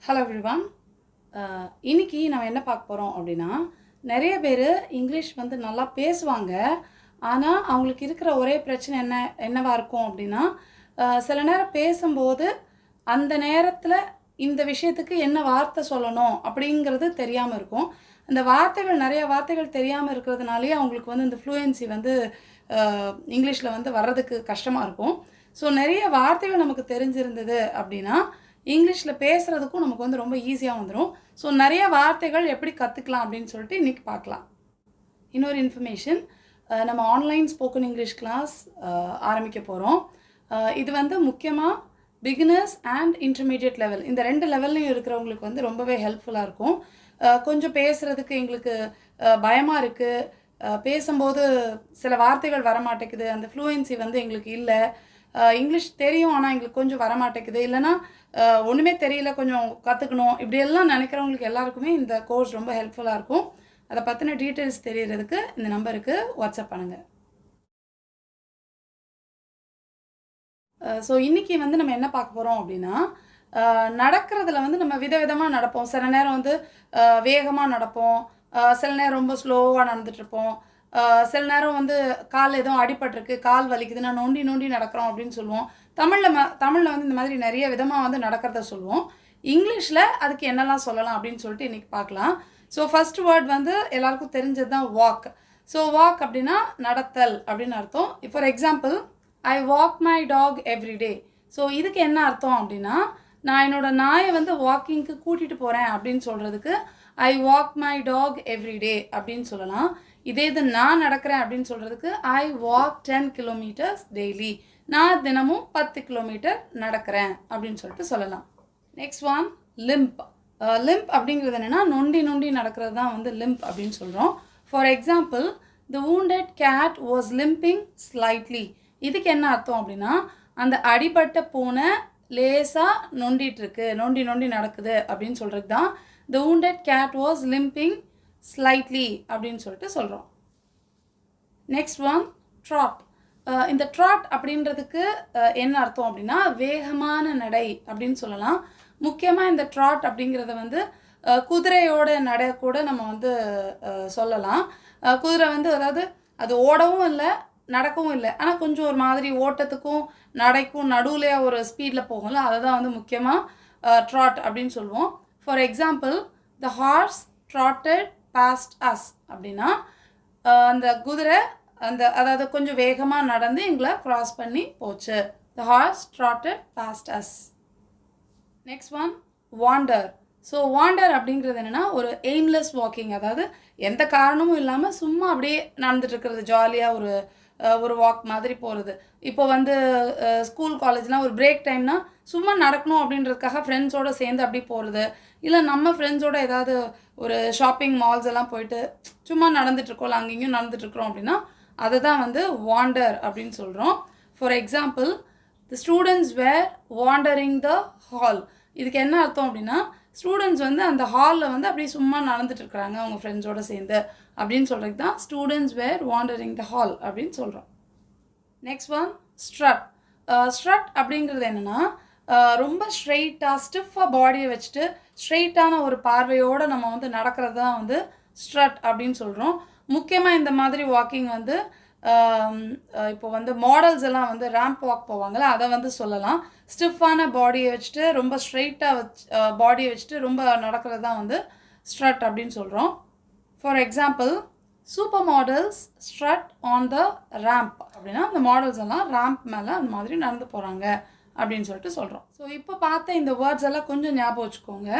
Hello everyone. இன்னைக்கு நம்ம என்ன பார்க்க போகிறோம் அப்படின்னா, நிறைய பேர் இங்கிலீஷ் வந்து நல்லா பேசுவாங்க. ஆனால் அவங்களுக்கு இருக்கிற ஒரே பிரச்சனை என்னவா இருக்கும் அப்படின்னா, சில நேரம் பேசும்போது அந்த நேரத்தில் இந்த விஷயத்துக்கு என்ன வார்த்தை சொல்லணும் அப்படிங்கிறது தெரியாமல் இருக்கும். அந்த வார்த்தைகள் நிறைய வார்த்தைகள் தெரியாமல் இருக்கிறதுனாலே அவங்களுக்கு வந்து இந்த ஃப்ளூயன்சி வந்து இங்கிலீஷில் வந்து வர்றதுக்கு கஷ்டமாக இருக்கும். ஸோ நிறைய வார்த்தைகள் நமக்கு தெரிஞ்சிருந்தது அப்படின்னா இங்கிலீஷில் பேசுகிறதுக்கும் நமக்கு வந்து ரொம்ப ஈஸியாக வந்துடும். ஸோ நிறைய வார்த்தைகள் எப்படி கற்றுக்கலாம் அப்படின்னு சொல்லிட்டு இன்றைக்கி பார்க்கலாம். இன்னொரு இன்ஃபர்மேஷன், நம்ம ஆன்லைன் ஸ்போக்கன் இங்கிலீஷ் கிளாஸ் ஆரம்பிக்க போகிறோம். இது வந்து முக்கியமாக பிகினர்ஸ் அண்ட் இன்டர்மீடியட் லெவல், இந்த 2 லெவல்லையும் இருக்கிறவங்களுக்கு வந்து ரொம்பவே ஹெல்ப்ஃபுல்லாக இருக்கும். கொஞ்சம் பேசுகிறதுக்கு எங்களுக்கு பயமாக இருக்குது, பேசும்போது சில வார்த்தைகள் வரமாட்டேங்குது, அந்த ஃப்ளூயன்சி வந்து எங்களுக்கு இல்லை, இங்கிலீஷ் தெரியும் ஆனால் எங்களுக்கு கொஞ்சம் வரமாட்டேங்குது, இல்லைனா ஒன்றுமே தெரியல கொஞ்சம் கற்றுக்கணும், இப்படியெல்லாம் நினைக்கிறவங்களுக்கு எல்லாருக்குமே இந்த கோர்ஸ் ரொம்ப ஹெல்ப்ஃபுல்லாக இருக்கும். அதை பற்றின டீட்டெயில்ஸ் தெரியறதுக்கு இந்த நம்பருக்கு வாட்ஸ்அப் பண்ணுங்கள். ஸோ இன்றைக்கி வந்து நம்ம என்ன பார்க்க போகிறோம் அப்படின்னா, நடக்கிறதுல வந்து நம்ம விதவிதமாக நடப்போம். சில நேரம் வந்து வேகமாக நடப்போம், சில நேரம் ரொம்ப ஸ்லோவாக நடந்துகிட்ருப்போம், சில நேரம் வந்து கால் எதுவும் அடிபட்டிருக்கு, கால் வலிக்குதுன்னா நோண்டி நோண்டி நடக்கிறோம் அப்படின்னு சொல்லுவோம். தமிழில் வந்து இந்த மாதிரி நிறைய விதமாக வந்து நடக்கிறத சொல்லுவோம். இங்கிலீஷில் அதுக்கு என்னெல்லாம் சொல்லலாம் அப்படின்னு சொல்லிட்டு இன்றைக்கி பார்க்கலாம். ஸோ ஃபஸ்ட் வேர்ட் வந்து எல்லாருக்கும் தெரிஞ்சது தான் வாக். ஸோ வாக் அப்படின்னா நடத்தல் அப்படின்னு அர்த்தம். For example, I walk my dog every day. So இதுக்கு என்ன அர்த்தம் அப்படின்னா, நான் என்னோடய நாயை வந்து வாக்கிங்க்கு கூட்டிகிட்டு போகிறேன் அப்படின்னு சொல்கிறதுக்கு I walk my dog every day அப்படின்னு சொல்லலாம். இதே இது நான் நடக்கிறேன் அப்படின்னு சொல்கிறதுக்கு ஐ வாக் 10 கிலோமீட்டர்ஸ் டெய்லி. நான் தினமும் 10 கிலோமீட்டர் நடக்கிறேன் அப்படின்னு சொல்லிட்டு சொல்லலாம். Next one, lymph. லிம்ப் அப்படிங்கிறது என்னென்னா நொண்டி நொண்டி நடக்கிறது தான் வந்து லிம்ப் அப்படின்னு சொல்கிறோம். For example, the wounded cat was limping slightly. இதுக்கு என்ன அர்த்தம் அப்படின்னா, அந்த அடிபட்ட பூனை லேசாக நொண்டிகிட்ருக்கு, நொண்டி நொண்டி நடக்குது அப்படின்னு சொல்கிறது தான் the wounded cat was limping slightly அப்படின்னு சொல்லிட்டு சொல்கிறோம். Next one, trot. இந்த ட்ராட் அப்படின்றதுக்கு என்ன அர்த்தம் அப்படின்னா வேகமான நடை அப்படின்னு சொல்லலாம். முக்கியமாக இந்த ட்ராட் அப்படிங்கிறத வந்து குதிரையோட நடை கூட நம்ம வந்து சொல்லலாம். குதிரை வந்து அதாவது அது ஓடவும் இல்லை நடக்கவும் இல்லை, ஆனால் கொஞ்சம் ஒரு மாதிரி ஓட்டத்துக்கும் நடைக்கும் நடுவுலையே ஒரு ஸ்பீடில் போகும்ல, அதை தான் வந்து முக்கியமாக ட்ராட் அப்படின்னு சொல்லுவோம். For example, the horse trotted past us அப்படின்னா அந்த குதிரை அதாவது கொஞ்சம் வேகமாக நடந்து எங்களை க்ராஸ் பண்ணி போச்சு. The horse trotted past us. Next one, wander. So wander அப்படிங்கிறது என்னென்னா ஒரு எய்ம்லெஸ் வாக்கிங், அதாவது எந்த காரணமும் இல்லாமல் சும்மா அப்படியே நடந்துட்டுருக்கிறது, ஜாலியாக ஒரு வாக் மாதிரி போகிறது. இப்போ வந்து ஸ்கூல் காலேஜ்னால் ஒரு பிரேக் டைம்னா சும்மா நடக்கணும் அப்படின்றதுக்காக ஃப்ரெண்ட்ஸோடு சேர்ந்து அப்படி போகிறது, இல்லை நம்ம ஃப்ரெண்ட்ஸோடு ஏதாவது ஒரு ஷாப்பிங் மால்ஸ் எல்லாம் போயிட்டு சும்மா நடந்துட்டுருக்கோம், அங்கேயும் நடந்துட்டுருக்குறோம் அப்படின்னா அதை தான் வந்து வாண்டர் அப்படின்னு சொல்கிறோம். For example, the students where wandering the hall. இதுக்கு என்ன அர்த்தம் அப்படின்னா, ஸ்டூடெண்ட்ஸ் வந்து அந்த ஹாலில் வந்து அப்படியே சும்மா நடந்துட்டுருக்குறாங்க அவங்க ஃப்ரெண்ட்ஸோடு சேர்ந்து அப்படின்னு சொல்கிறது தான் ஸ்டூடெண்ட்ஸ் வேர் வாண்டரிங் த ஹால் அப்படின்னு சொல்கிறோம். Next one, strut. ஸ்ட்ரட் அப்படிங்கிறது என்னென்னா ரொம்ப ஸ்ட்ரெயிட்டாக ஸ்டிஃபாக பாடியை வச்சுட்டு ஸ்ட்ரெயிட்டான ஒரு பார்வையோடு நம்ம வந்து நடக்கிறது தான் வந்து ஸ்ட்ரட் அப்படின்னு சொல்கிறோம். முக்கியமாக இந்த மாதிரி வாக்கிங் வந்து இப்போ வந்து மாடல்ஸ் எல்லாம் வந்து ரேம்ப் வாக் போவாங்கள்ல, அதை வந்து சொல்லலாம். ஸ்டிஃபான பாடியை வச்சுட்டு ரொம்ப ஸ்ட்ரெயிட்டாக பாடியை வச்சுட்டு ரொம்ப நடக்கிறது தான் வந்து ஸ்ட்ரட் அப்படின்னு சொல்கிறோம். For example, super models strut on the ramp அப்படின்னா அந்த மாடல்ஸ் எல்லாம் ரேம்ப் மேலே அந்த மாதிரி நடந்து போகிறாங்க அப்படின்னு சொல்லிட்டு சொல்கிறோம். ஸோ இப்போ பார்த்த இந்த வேர்ட்ஸ் எல்லாம் கொஞ்சம் ஞாபகம் வச்சுக்கோங்க.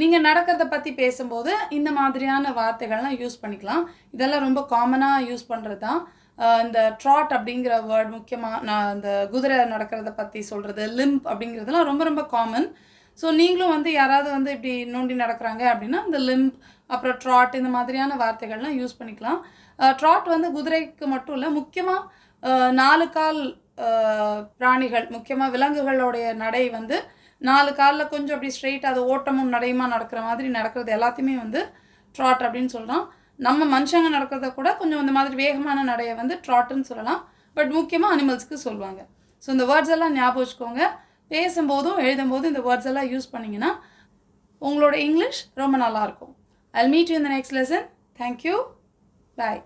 நீங்கள் நடக்கிறத பற்றி பேசும்போது இந்த மாதிரியான வார்த்தைகள்லாம் யூஸ் பண்ணிக்கலாம். இதெல்லாம் ரொம்ப காமனாக யூஸ் பண்ணுறது தான். இந்த ட்ராட் அப்படிங்கிற வேர்ட் முக்கியமாக நான் இந்த குதிரை நடக்கிறத பற்றி சொல்கிறது, லிம்ப் அப்படிங்கிறதுலாம் ரொம்ப ரொம்ப காமன். ஸோ நீங்களும் வந்து யாராவது வந்து இப்படி நோண்டி நடக்கிறாங்க அப்படின்னா இந்த லிம்ப் அப்புறம் ட்ராட் இந்த மாதிரியான வார்த்தைகள்லாம் யூஸ் பண்ணிக்கலாம். ட்ராட் வந்து குதிரைக்கு மட்டும் இல்லை, முக்கியமாக 4 கால் பிராணிகள், முக்கியமாக விலங்குகளுடைய நடை வந்து 4 காலில் கொஞ்சம் அப்படி ஸ்ட்ரெயிட் அது ஓட்டமும் நடையுமா நடக்கிற மாதிரி நடக்கிறது எல்லாத்தையுமே வந்து ட்ராட் அப்படின்னு சொல்லலாம். நம்ம மனுஷங்க நடக்கிறத கூட கொஞ்சம் இந்த மாதிரி வேகமான நடையை வந்து ட்ராட்டுன்னு சொல்லலாம். பட் முக்கியமாக அனிமல்ஸ்க்கு சொல்லுவாங்க. ஸோ இந்த வேர்ட்ஸ் எல்லாம் ஞாபகம் வச்சுக்கோங்க. பேசும்போதும் எழுதும்போதும் இந்த வேர்ட்ஸ் எல்லாம் யூஸ் பண்ணிங்கன்னா உங்களோட இங்கிலீஷ் ரொம்ப நல்லாயிருக்கும். I'll meet you in the next lesson. Thank you. Bye.